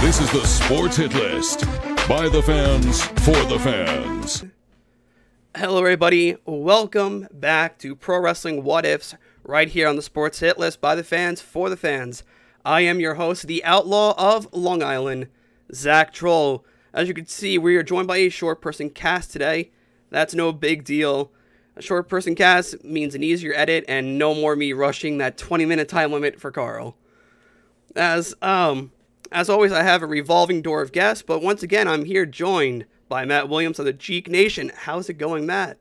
This is the Sports Hit List. By the fans, for the fans. Hello everybody, welcome back to Pro Wrestling What Ifs, right here on the Sports Hit List, by the fans, for the fans. I am your host, the Outlaw of Long Island, Zach Troll. As you can see, we are joined by a short person cast today. That's no big deal. A short person cast means an easier edit and no more me rushing that 20-minute time limit for Carl. As always, I have a revolving door of guests, but once again, I'm here joined by Matt Williams of the Geek Nation. How's it going, Matt?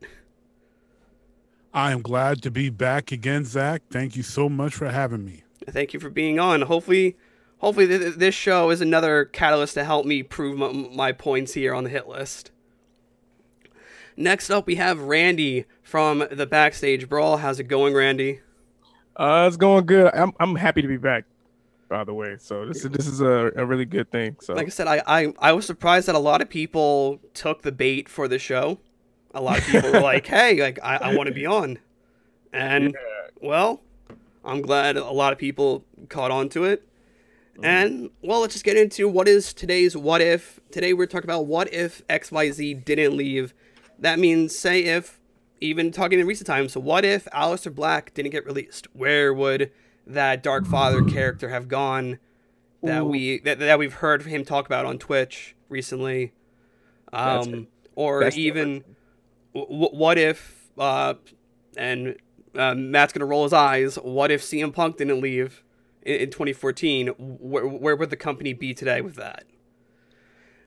I am glad to be back again, Zach. Thank you so much for having me. Thank you for being on. Hopefully this show is another catalyst to help me prove my points here on the hit list. Next up, we have Randy from the Backstage Brawl. How's it going, Randy? It's going good. I'm happy to be back, by the way. So this is a really good thing. So like I said, I was surprised that a lot of people took the bait for the show. A lot of people were like, hey, like I want to be on. And well, I'm glad a lot of people caught on to it. And well, let's just get into what is today's what if. Today we're talking about what if XYZ didn't leave. That means, say if, even talking in recent times, so what if Aleister Black didn't get released? Where would that Dark Father character have gone that we've heard him talk about on Twitch recently? Or even what if and Matt's gonna roll his eyes, what if CM Punk didn't leave in 2014? Where would the company be today with that?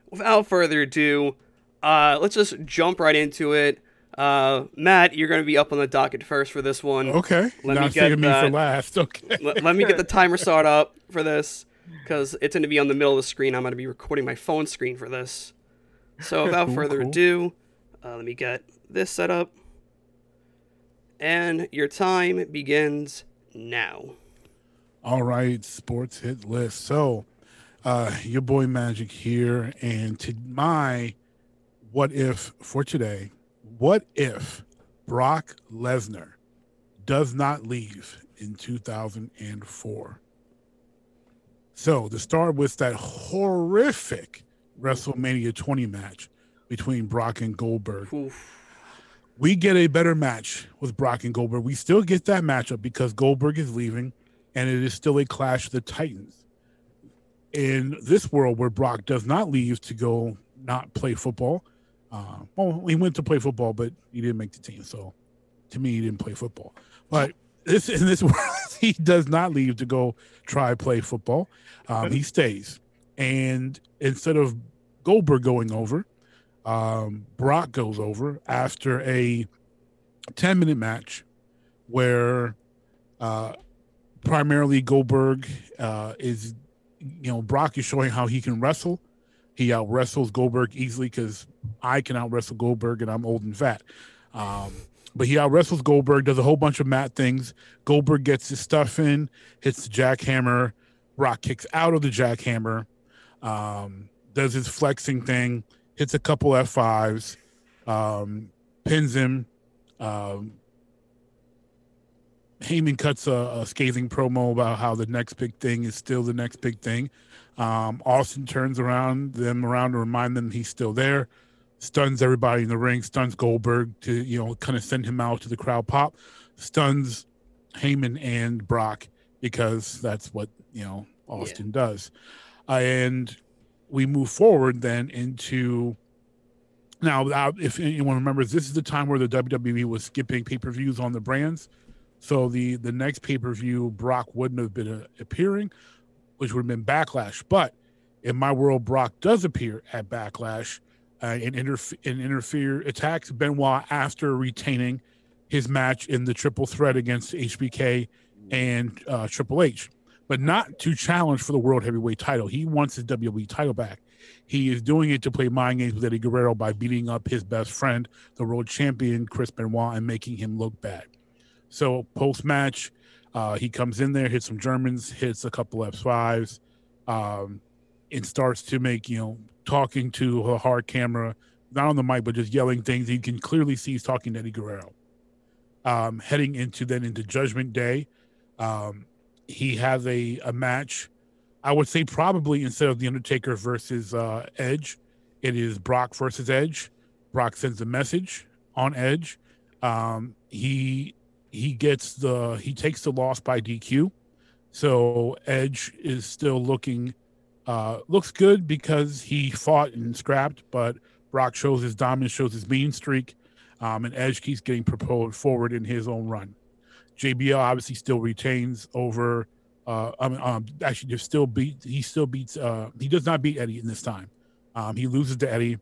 Without further ado, let's just jump right into it. Matt, you're going to be up on the docket first for this one. Okay. Let me get me for last. Okay. Let me get the timer start up for this, because it's going to be on the middle of the screen. I'm going to be recording my phone screen for this. So without further ado, let me get this set up. And your time begins now. All right, Sports Hit List. So, your boy Magic here, and to my what if for today, what if Brock Lesnar does not leave in 2004? So to start with that horrific WrestleMania 20 match between Brock and Goldberg, we get a better match with Brock and Goldberg. We still get that matchup because Goldberg is leaving, and it is still a clash of the Titans. In this world where Brock does not leave to go not play football, well, he went to play football, but he didn't make the team. So, to me, he didn't play football. But in this world, he does not leave to go try play football. He stays, and instead of Goldberg going over, Brock goes over after a 10-minute match where primarily Goldberg is, Brock is showing how he can wrestle. He out-wrestles Goldberg easily because I can out-wrestle Goldberg and I'm old and fat. But he out-wrestles Goldberg, does a whole bunch of mat things. Goldberg gets his stuff in, hits the jackhammer. Brock kicks out of the jackhammer, does his flexing thing, hits a couple F5s, pins him. Heyman cuts a scathing promo about how the next big thing is still the next big thing. Austin turns them around to remind them he's still there, stuns everybody in the ring, stuns Goldberg to, kind of send him out to the crowd pop, stuns Heyman and Brock because that's what, Austin does. And we move forward then into, now, if anyone remembers, this is the time where the WWE was skipping pay-per-views on the brands. So the next pay-per-view, Brock wouldn't have been appearing, which would have been Backlash. But in my world, Brock does appear at Backlash and attacks Benoit after retaining his match in the triple threat against HBK and Triple H, but not to challenge for the World Heavyweight title. He wants his WWE title back. He is doing it to play mind games with Eddie Guerrero by beating up his best friend, the world champion, Chris Benoit, and making him look bad. So post-match, he comes in there, hits some Germans, hits a couple F5s, and starts to make, talking to a hard camera, not on the mic, but just yelling things. You can clearly see he's talking to Eddie Guerrero. Heading into Judgment Day, he has a match I would say probably instead of The Undertaker versus Edge, it is Brock versus Edge. Brock sends a message on Edge. He takes the loss by DQ. So Edge is still looks good because he fought and scrapped, but Brock shows his dominance, shows his mean streak, and Edge keeps getting propelled forward in his own run. JBL obviously still retains over. Actually, he does not beat Eddie in this time. He loses to Eddie.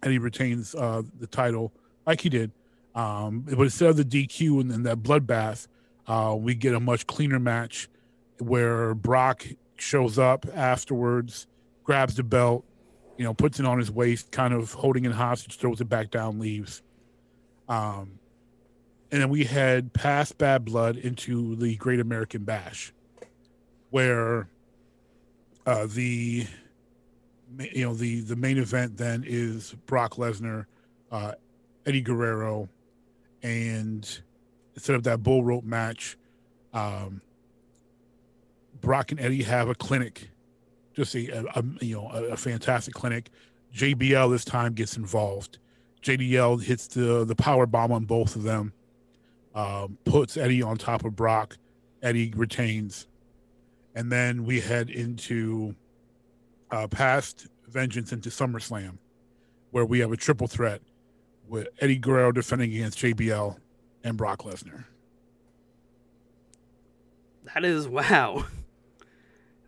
Eddie retains the title like he did. But instead of the DQ and then that bloodbath, we get a much cleaner match where Brock shows up afterwards, grabs the belt, puts it on his waist, kind of holding it hostage, throws it back down, leaves. And then we head past Bad Blood into the Great American Bash, where the main event then is Brock Lesnar, Eddie Guerrero, and instead of that bull rope match, Brock and Eddie have a clinic, just a fantastic clinic. JBL this time gets involved. JDL hits the power bomb on both of them, puts Eddie on top of Brock. Eddie retains. And then we head into past Vengeance into SummerSlam, where we have a triple threat with Eddie Guerrero defending against JBL and Brock Lesnar. That is wow.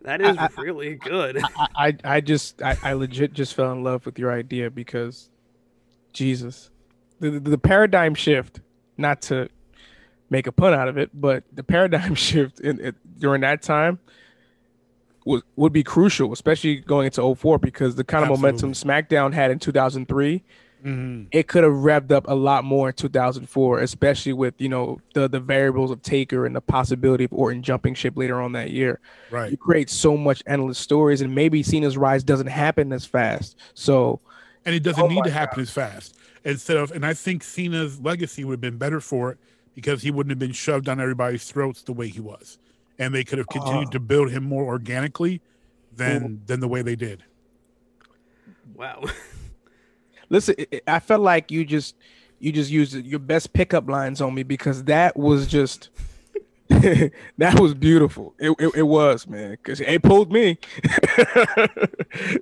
That is really good. I legit just fell in love with your idea because, Jesus, the paradigm shift. Not to make a pun out of it, but the paradigm shift during that time would be crucial, especially going into 2004, because the kind of momentum SmackDown had in 2003. Mm-hmm. It could have revved up a lot more in 2004, especially with the variables of Taker and the possibility of Orton jumping ship later on that year. Right, you create so much endless stories, and maybe Cena's rise doesn't happen as fast. And it doesn't need to happen as fast. And I think Cena's legacy would have been better for it because he wouldn't have been shoved down everybody's throats the way he was, and they could have continued to build him more organically than the way they did. Wow. Listen, I felt like you just used your best pickup lines on me, because that was just that was beautiful. It was, man, because it pulled me.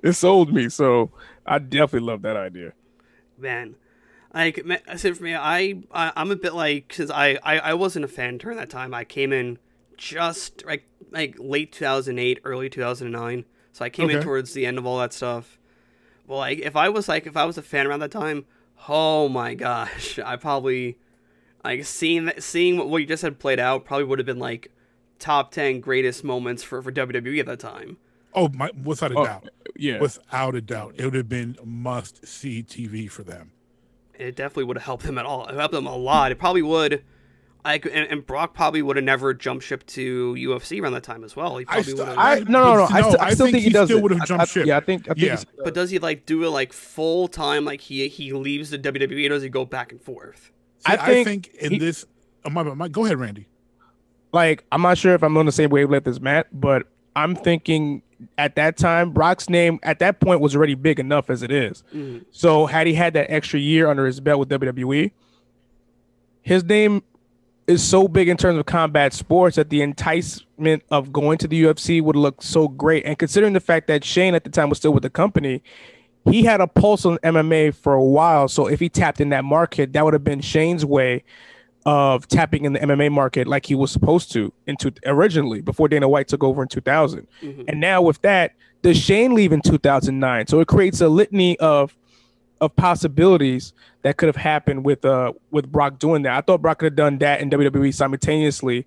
It sold me. So I definitely love that idea. Man, like I said, for me, I'm a bit like, because I wasn't a fan during that time. I came in just like late 2008, early 2009. So I came in towards the end of all that stuff. Well, if I was a fan around that time, oh my gosh, I probably seeing what you just had played out probably would have been like top 10 greatest moments for WWE at that time. Oh my, without a doubt. Yeah. Without a doubt. It would have been must see TV for them. It definitely would have helped them at all. It helped them a lot. It probably would. And Brock probably would have never jumped ship to UFC around that time as well. He probably would have. I still think he does. Still would have jumped ship. Yeah, I think. But does he do it full time? Like he leaves the WWE, or does he go back and forth? See, I think in this. Go ahead, Randy. I'm not sure if I'm on the same wavelength as Matt, but I'm thinking at that time, Brock's name at that point was already big enough as it is. Mm-hmm. So had he had that extra year under his belt with WWE, his name is so big in terms of combat sports that the enticement of going to the UFC would look so great. And considering the fact that Shane at the time was still with the company, he had a pulse on MMA for a while. So if he tapped in that market, that would have been Shane's way of tapping in the MMA market like he was supposed to originally before Dana White took over in 2000. Mm-hmm. And now with that, does Shane leave in 2009? So it creates a litany of possibilities that could have happened with Brock doing that. I thought Brock could have done that in WWE simultaneously,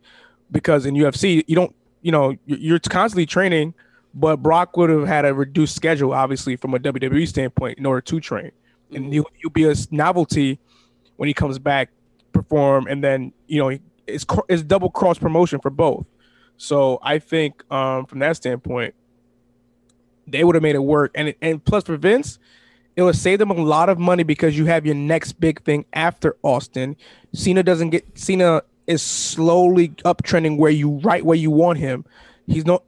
because in UFC you're constantly training, but Brock would have had a reduced schedule, obviously from a WWE standpoint, in order to train, and he'll be a novelty when he comes back, perform, and then it's double cross promotion for both. So I think from that standpoint, they would have made it work, and plus for Vince, it would save them a lot of money because you have your next big thing after Austin. Cena is slowly uptrending where you want him.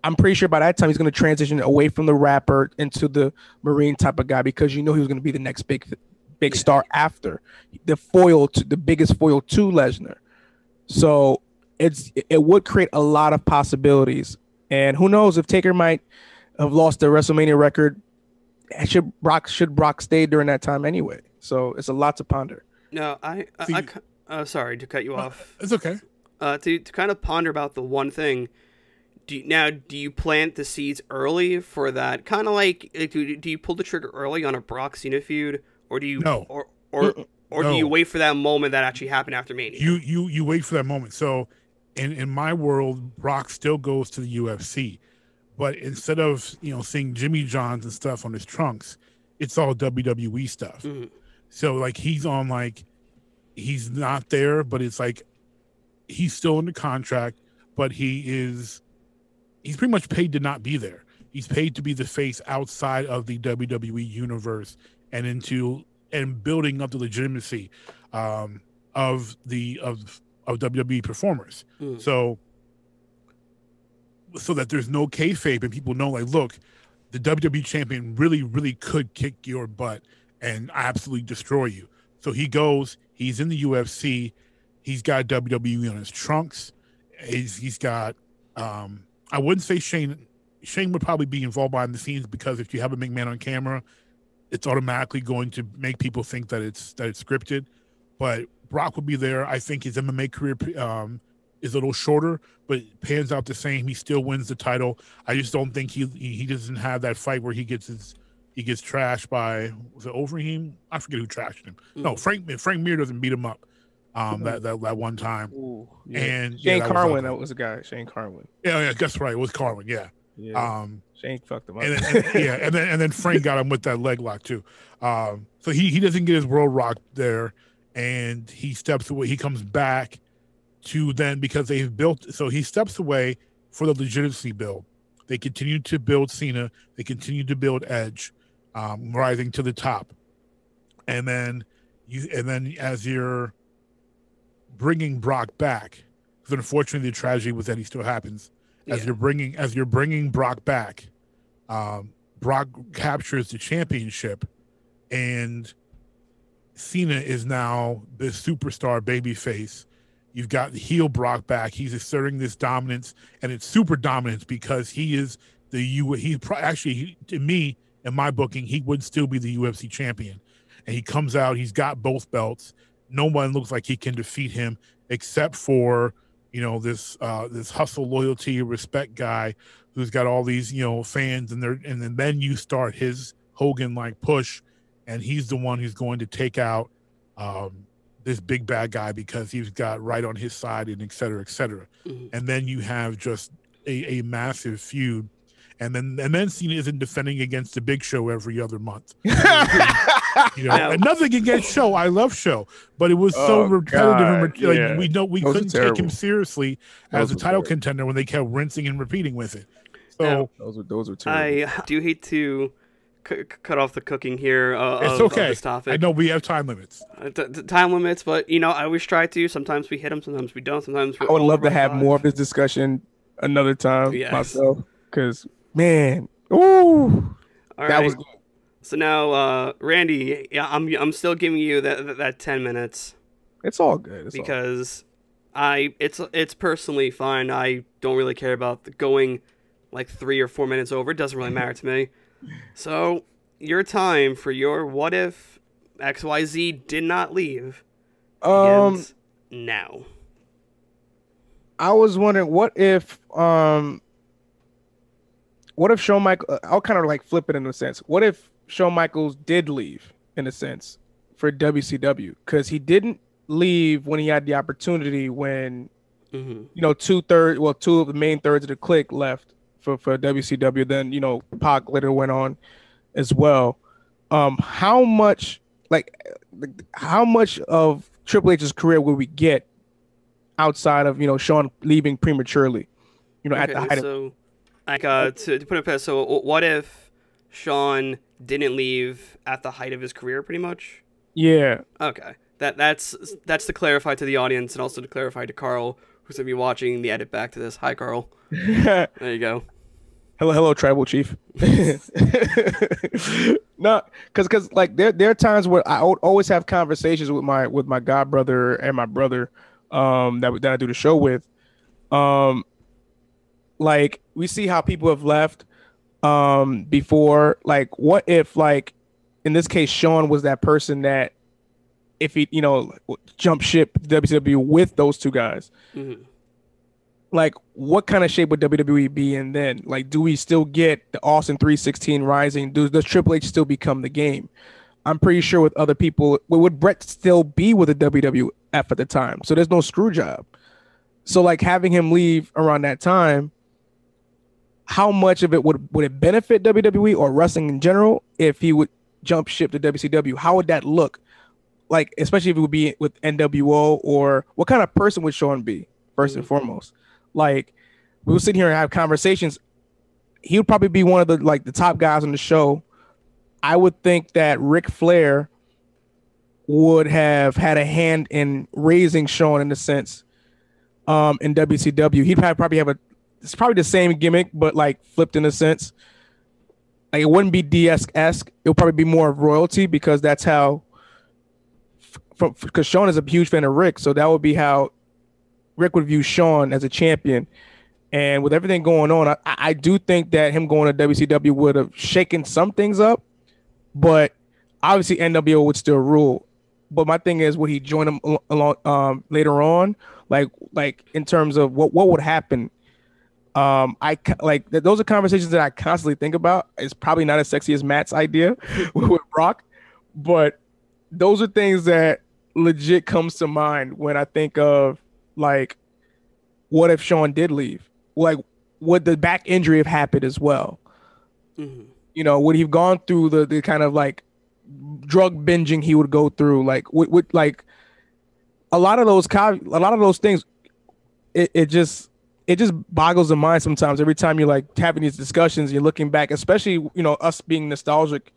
I'm pretty sure by that time he's going to transition away from the rapper into the Marine type of guy, because he was going to be the next big star after the biggest foil to Lesnar. So it would create a lot of possibilities, and who knows if Taker might have lost the WrestleMania record. Should Brock stay during that time anyway? So it's a lot to ponder. No, sorry to cut you off. It's okay. To kind of ponder about the one thing. Do you plant the seeds early for that? Kind of like, do you pull the trigger early on a Brock Cena feud, or do you or no. do you wait for that moment that actually happened after Mania? You wait for that moment. So in my world, Brock still goes to the UFC, but instead of seeing Jimmy Johns and stuff on his trunks, it's all WWE stuff. Mm-hmm. So like he's he's not there, but it's like he's still in the contract, but he's pretty much paid to not be there. He's paid to be the face outside of the WWE universe and building up the legitimacy of WWE performers. Mm. So that there's no kayfabe and people know, like, look, the WWE champion really, really could kick your butt and absolutely destroy you. So he goes, he's in the UFC, he's got WWE on his trunks, he's got I wouldn't say Shane would probably be involved behind the scenes, because if you have a McMahon on camera, it's automatically going to make people think that it's scripted. But Brock would be there. I think his MMA career is a little shorter, but it pans out the same. He still wins the title. I just don't think he doesn't have that fight where he gets trashed by, was it Overeem? I forget who trashed him. Mm. No, Frank Mir doesn't beat him up. That one time. Ooh, yeah. And Shane Carwin, that was a guy. Shane Carwin. Yeah, that's right. It was Carwin. Yeah. Shane fucked him up. And then Frank got him with that leg lock too. So he doesn't get his world rock there, and he steps away. He comes back to then, because they've built. So he steps away for the legitimacy build. They continue to build Cena. They continue to build Edge, rising to the top, and then as you're bringing Brock back, because unfortunately the tragedy with Eddie still happens. As you're bringing Brock back, Brock captures the championship, and Cena is now the superstar babyface. You've got the heel Brock back. He's asserting this dominance, and it's super dominance, because he is to me, in my booking, he would still be the UFC champion. And he comes out, he's got both belts. No one looks like he can defeat him, except for this hustle, loyalty, respect guy who's got all these fans, and then you start his Hogan like push, and he's the one who's going to take out this big bad guy, because he's got right on his side, and et cetera, et cetera. Mm-hmm. And then you have just a massive feud, and then Cena isn't defending against the Big Show every other month. And nothing against Show. I love Show, but it was so repetitive. We couldn't take him seriously as a title contender when they kept rinsing and repeating with it. So those are terrible. I do hate to cut off the cooking here. It's okay. Of this topic. I know we have time limits. Time limits, but I always try to. Sometimes we hit them, sometimes we don't. Sometimes I would love to have more of this discussion another time myself, because man, ooh, that was good. So now, Randy, I'm still giving you that 10 minutes. It's all good. Because it's personally fine. I don't really care about going like 3 or 4 minutes over. It doesn't really matter to me. So your time for your what if XYZ did not leave begins now. I was wondering, what if Shawn Michaels, I'll kind of like flip it in a sense. What if Shawn Michaels did leave, in a sense, for WCW? Because he didn't leave when he had the opportunity, when two of the main thirds of the clique left for WCW. Then Pac later went on as well. How much of Triple H's career will we get outside of Shawn leaving prematurely? At the height to put it past, so what if Shawn didn't leave at the height of his career, pretty much? Yeah. Okay. That's to clarify to the audience, and also to clarify to Carl, who's gonna be watching the edit back to this. Hi, Carl. There you go. Hello, tribal chief. No, because like there are times where I always have conversations with my god brother and my brother, that I do the show with. Like we see how people have left before. Like, what if, like, in this case, Sean was that person that, if he, jump ship WCW with those two guys, like, what kind of shape would WWE be in then? Like, do we still get the Austin 316 Rising? Does Triple H still become the Game? I'm pretty sure with other people, would Brett still be with the WWF at the time? So there's no screw job. So like having him leave around that time, how much of it would it benefit WWE or wrestling in general if he would jump ship to WCW? How would that look? Like, especially if it would be with NWO, or what kind of person would Sean be, first and foremost? Like, we would sit here and have conversations. He would probably be one of the top guys on the show. I would think that Ric Flair would have had a hand in raising Sean in a sense, in WCW. He'd probably have it's probably the same gimmick, but like flipped in a sense. Like, it wouldn't be DS-esque. It would probably be more of royalty, because that's how, because Sean is a huge fan of Rick. So that would be how Rick would view Sean as a champion. And with everything going on, I do think that him going to WCW would have shaken some things up, but obviously NWO would still rule. But my thing is, would he join them along later on? Like in terms of what would happen? Those are conversations that I constantly think about. It's probably not as sexy as Matt's idea with Brock, but those are things that legit comes to mind when I think of, like, what if Sean did leave? Like, would the back injury have happened as well? Would he have gone through the kind of like drug binging he would go through? Like, with like a lot of those things, it just boggles the mind sometimes. Every time you're like having these discussions, you're looking back, especially us being nostalgic,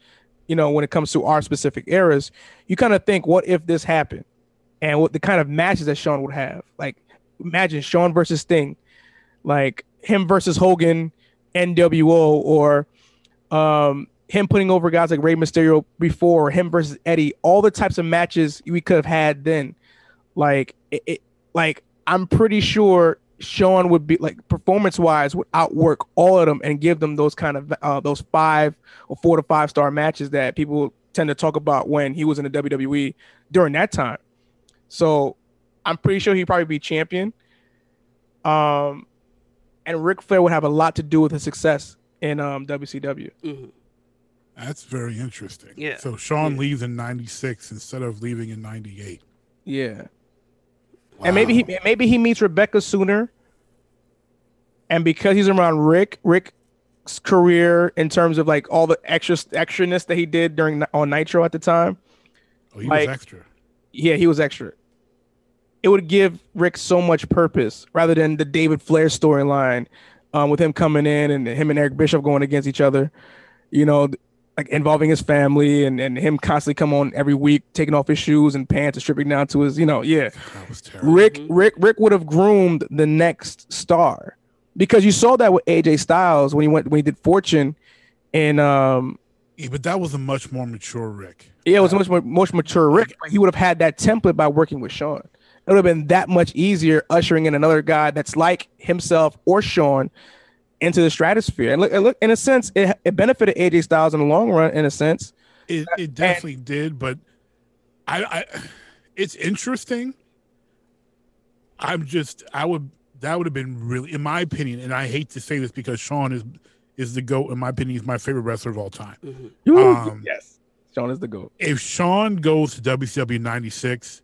when it comes to our specific eras, you kind of think, what if this happened? And what the kind of matches that Sean would have. Like, imagine Sean versus Sting, like him versus Hogan, NWO, or him putting over guys like Rey Mysterio before, or him versus Eddie. All the types of matches we could have had then. Like, like, I'm pretty sure Sean would be, like, performance-wise, would outwork all of them and give them those kind of those 5 or 4 to 5 star matches that people tend to talk about when he was in the WWE during that time. So I'm pretty sure he'd probably be champion. And Ric Flair would have a lot to do with his success in WCW. That's very interesting. Yeah. So Sean leaves in 96 instead of leaving in 98. Yeah. Wow. And maybe he meets Rebecca sooner. And because he's around Rick's career in terms of like all the extraness that he did on Nitro at the time. Oh, he was extra. Yeah, he was extra. It would give Rick so much purpose rather than the David Flair storyline, with him coming in and him and Eric Bischoff going against each other, like involving his family and him constantly come on every week, taking off his shoes and pants and stripping down to his, That was terrible. Rick would have groomed the next star, because you saw that with AJ Styles when he did Fortune, and yeah, but that was a much more mature Rick. Yeah, it was a much mature Rick. He would have had that template by working with Sean. It would have been that much easier ushering in another guy that's like himself or Sean into the stratosphere. And look, in a sense, it benefited AJ Styles in the long run. In a sense, it definitely did. But it's interesting. That would have been really, in my opinion, and I hate to say this because Sean is the GOAT. In my opinion, he's my favorite wrestler of all time. Yes, Sean is the GOAT. If Sean goes to WCW 96,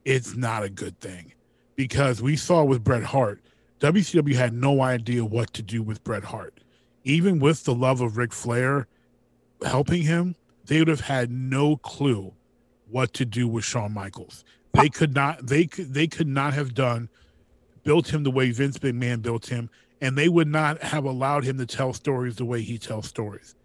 it's not a good thing, because we saw with Bret Hart, WCW had no idea what to do with Bret Hart. Even with the love of Ric Flair helping him, they would have had no clue what to do with Shawn Michaels. They could not have built him the way Vince McMahon built him, and they would not have allowed him to tell stories the way he tells stories.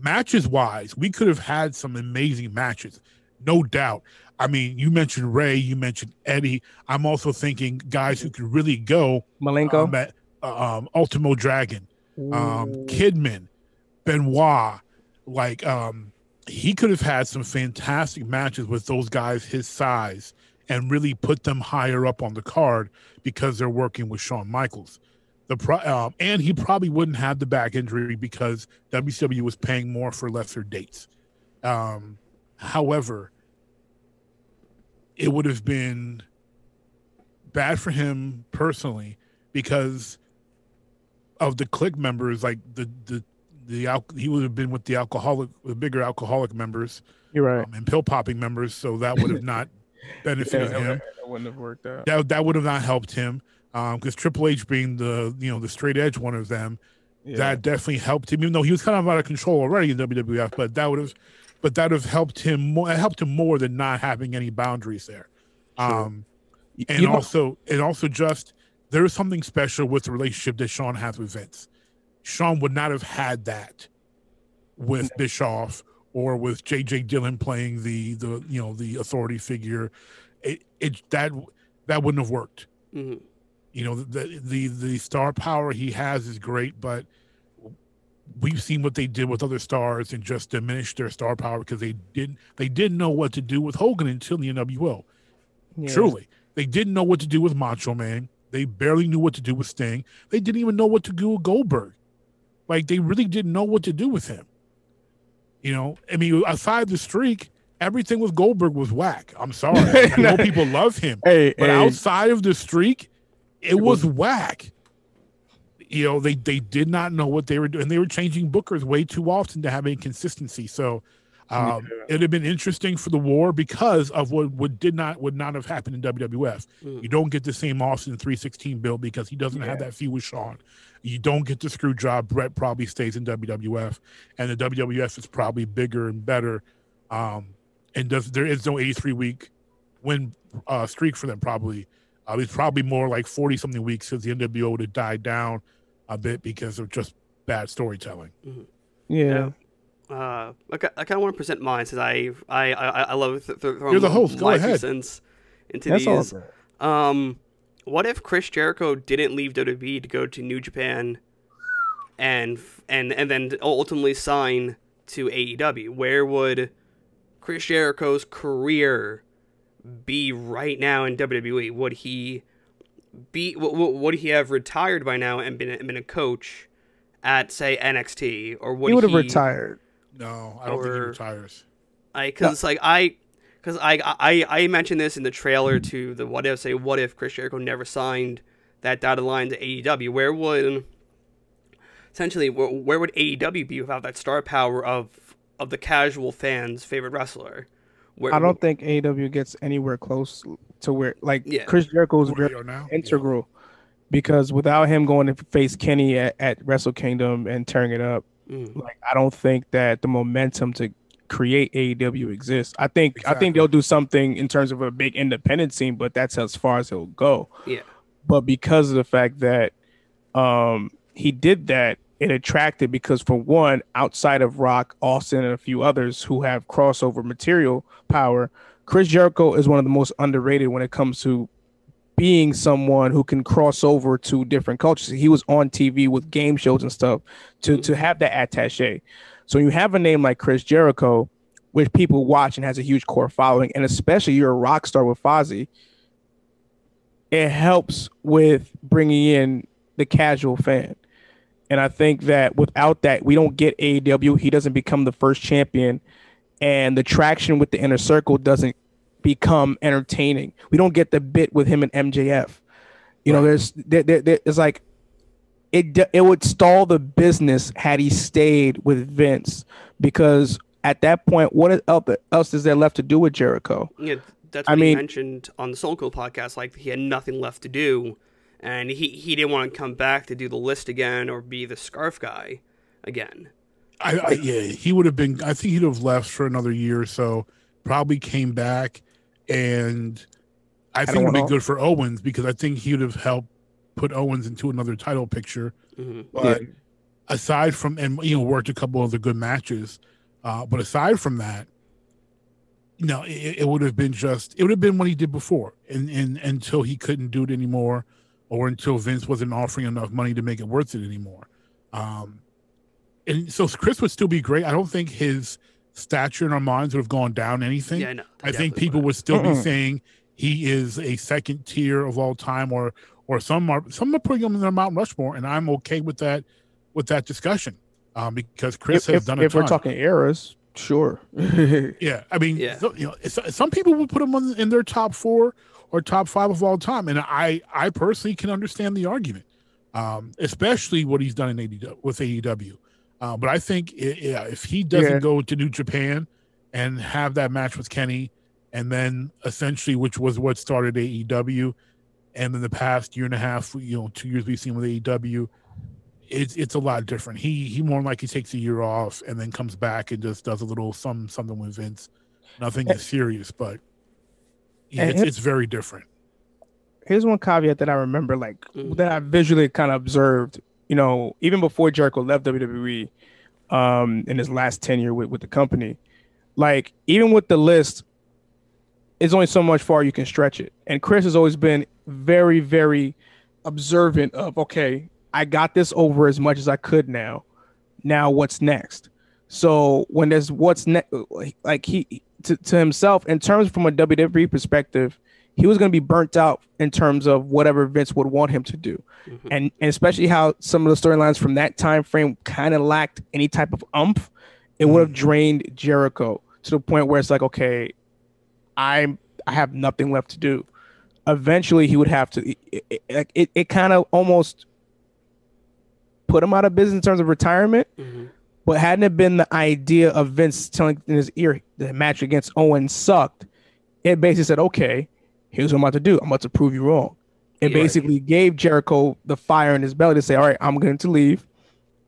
Matches wise, we could have had some amazing matches. no doubt. I mean, you mentioned Ray, you mentioned Eddie. I'm also thinking guys who could really go. Malenko, Ultimo Dragon, Kidman, Benoit. Like, he could have had some fantastic matches with those guys his size and really put them higher up on the card because they're working with Shawn Michaels. And he probably wouldn't have the back injury because WCW was paying more for lesser dates. However, it would have been bad for him personally because of the Clique members. Like he would have been with the bigger alcoholic members. You're right. And pill popping members, so that would have not benefited him. That wouldn't have worked out. That would have not helped him. Because Triple H being the straight edge one of them, that definitely helped him. Even though he was kind of out of control already in WWF, but that would have helped him more. It helped him more than not having any boundaries there. Sure. And also just there is something special with the relationship that Shawn has with Vince. Shawn would not have had that with Bischoff or with J.J. Dillon playing the authority figure. That wouldn't have worked. Mm-hmm. The star power he has is great, but we've seen what they did with other stars and just diminished their star power because they didn't know what to do with Hogan until the NWO. Yeah. Truly, they didn't know what to do with Macho Man. They barely knew what to do with Sting. They didn't even know what to do with Goldberg. Like, they really didn't know what to do with him. I mean, aside the streak, everything with Goldberg was whack. I'm sorry. I know people love him, but outside of the streak, it was whack. They did not know what they were doing. They were changing bookers way too often to have any consistency. So it'd have been interesting for the war because of what would not have happened in WWF. You don't get the same Austin 316 build because he doesn't have that feud with Shawn. You don't get the screw job. Brett probably stays in WWF, and the WWF is probably bigger and better. And there is no 83-week win streak for them probably. It's probably more like 40-something weeks because the NWO would have died down a bit because of just bad storytelling. Mm-hmm. Yeah. I kind of want to present mine since I love throwing You're the host. Go ahead. Into these. What if Chris Jericho didn't leave WWE to go to New Japan, and then ultimately sign to AEW? Where would Chris Jericho's career be right now in WWE? Would he have retired by now and been a coach at, say, NXT, or would he would have retired? No, I don't think he retires. I mentioned this in the trailer to the what if Chris Jericho never signed that dotted line to AEW? Where would AEW be without that star power of the casual fan's favorite wrestler? I don't think AEW gets anywhere close to where Chris Jericho is very integral because without him going to face Kenny at Wrestle Kingdom and tearing it up, I don't think that the momentum to create AEW exists. I think they'll do something in terms of a big independent scene, but that's as far as it'll go. Yeah. But because of the fact that he did that, it attracted because for one, outside of Rock, Austin, and a few others who have crossover material power, Chris Jericho is one of the most underrated when it comes to being someone who can cross over to different cultures. He was on TV with game shows and stuff to have that attaché. So you have a name like Chris Jericho, which people watch and has a huge core following, and especially you're a rock star with Fozzy, it helps with bringing in the casual fan. And I think that without that, we don't get AEW. He doesn't become the first champion, and the traction with the inner circle doesn't become entertaining. We don't get the bit with him and MJF. There's like it would stall the business had he stayed with Vince, because at that point, what else is there left to do with Jericho? Yeah, that's what he mentioned on the Soul Code podcast. Like, he had nothing left to do, and he didn't want to come back to do the list again or be the scarf guy again. He would have been. I think he'd have left for another year or so. Probably came back, and I think it would be good for Owens because I think he would have helped put Owens into another title picture. Mm-hmm. But aside from, and worked a couple of the good matches, but aside from that, No, it would have been it would have been what he did before, and until he couldn't do it anymore, or until Vince wasn't offering enough money to make it worth it anymore. And so Chris would still be great. I don't think his stature in our minds would have gone down anything. Yeah, no, I think people would still be saying he is a second tier of all time, or some are putting him in their Mount Rushmore, and I'm okay with that discussion, because Chris has done a ton. If we're talking eras, sure. Yeah, I mean, Yeah. so, some people would put him in their top 4 or top 5 of all time, and I personally can understand the argument, especially what he's done with AEW. But I think if he doesn't go to New Japan and have that match with Kenny, and then essentially, which was what started AEW, and in the past year and a half, 2 years we've seen with AEW, it's a lot different. He more likely takes a year off and then comes back and just does a little something with Vince. Nothing is serious, but it's very different. Here's one caveat that I remember, that I visually kind of observed, even before Jericho left WWE, in his last tenure with the company. Like, even with the list, it's only so much far you can stretch it. And Chris has always been very, very observant of, okay, I got this over as much as I could now. Now what's next? So when there's what's next, like he to himself, in terms from a WWE perspective, he was going to be burnt out in terms of whatever Vince would want him to do. And especially how some of the storylines from that time frame kind of lacked any type of oomph. It would have drained Jericho to the point where it's like, okay, I have nothing left to do. Eventually he would have to, it kind of almost put him out of business in terms of retirement. But hadn't it been the idea of Vince telling in his ear the match against Owen sucked, it basically said, okay, here's what I'm about to do. I'm about to prove you wrong. It basically gave Jericho the fire in his belly to say, all right, I'm going to leave.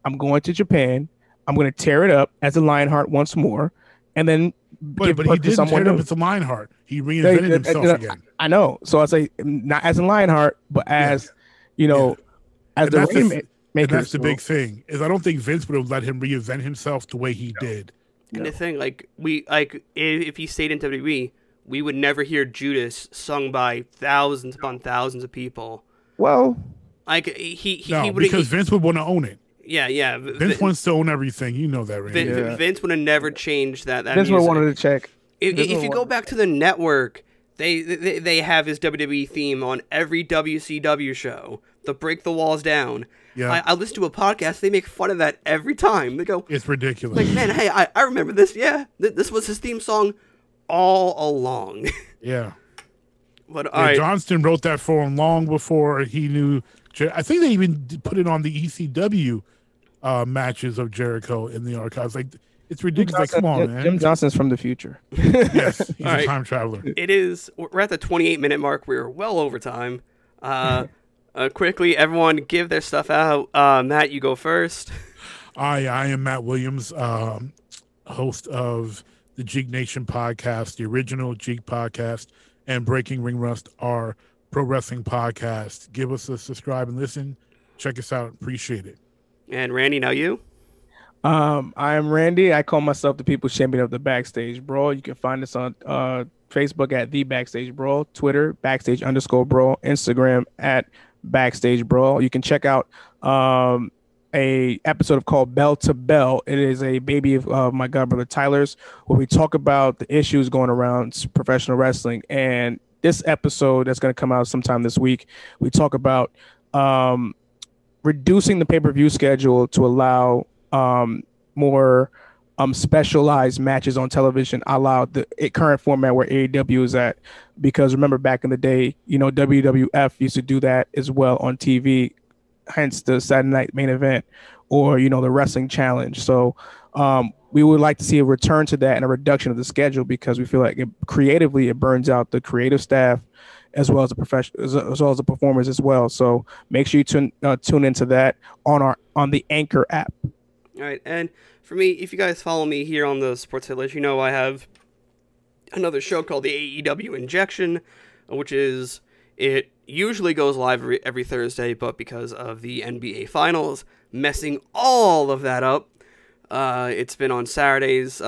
I'm going to Japan. I'm going to tear it up as a Lionheart once more. And then but he didn't tear it up as a Lionheart. He reinvented himself again. I know. So I say not as a Lionheart, but as, as the Rainmaker. And that's the big thing, is I don't think Vince would have let him reinvent himself the way he did. And the thing, if he stayed in WWE, we would never hear Judas sung by thousands upon thousands of people. Well, because Vince would want to own it. Yeah. Vince wants to own everything. You know that, right? Vince would have never changed that. Vince would have wanted to check. If you go back to the network, they have his WWE theme on every WCW show. The Break the Walls Down. Yeah. I listen to a podcast. They make fun of that every time. They go, it's ridiculous. Like, man, hey, I remember this. Yeah, this was his theme song all along. Yeah. But all right. Johnston wrote that for him long before he knew. I think they even put it on the ECW matches of Jericho in the archives. Like, it's ridiculous. Like, come on, man. Jim Johnston's from the future. Yes, he's a time traveler. We're at the 28-minute mark. We're well over time. Quickly, everyone give their stuff out. Matt, you go first. I am Matt Williams, host of the Geek Nation podcast, the original Geek podcast, and Breaking Ring Rust, our pro wrestling podcast. Give us a subscribe and listen. Check us out. Appreciate it. And Randy, now you. I am Randy. I call myself the People's Champion of the Backstage Brawl. You can find us on Facebook at The Backstage Brawl, Twitter, Backstage_Brawl, Instagram at Backstage Brawl. You can check out a episode called Bell to Bell. It is a baby of my godbrother Tyler's, where we talk about the issues going around professional wrestling. And this episode that's going to come out sometime this week, we talk about reducing the pay-per-view schedule to allow more specialized matches on television, a la the current format where AEW is at. Because remember, back in the day, WWF used to do that as well on TV, hence the Saturday Night Main Event, or the Wrestling Challenge. So we would like to see a return to that and a reduction of the schedule, because we feel like creatively it burns out the creative staff as well as the performers as well. So make sure you tune into that on the Anchor app. All right, and for me, if you guys follow me here on the Sports Hit List, I have another show called the AEW Injection, which it usually goes live every Thursday, but because of the NBA Finals messing all of that up, it's been on Saturdays.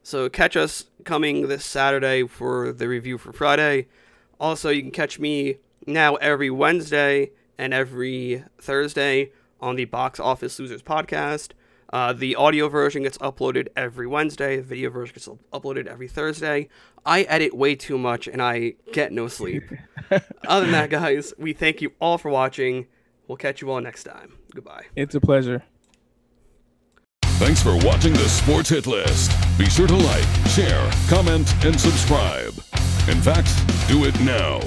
So catch us coming this Saturday for the review for Friday. Also, you can catch me now every Wednesday and every Thursday on the Box Office Losers podcast. The audio version gets uploaded every Wednesday. The video version gets uploaded every Thursday. I edit way too much and I get no sleep. Other than that, guys, we thank you all for watching. We'll catch you all next time. Goodbye. It's a pleasure. Thanks for watching the Sports Hit List. Be sure to like, share, comment, and subscribe. In fact, do it now.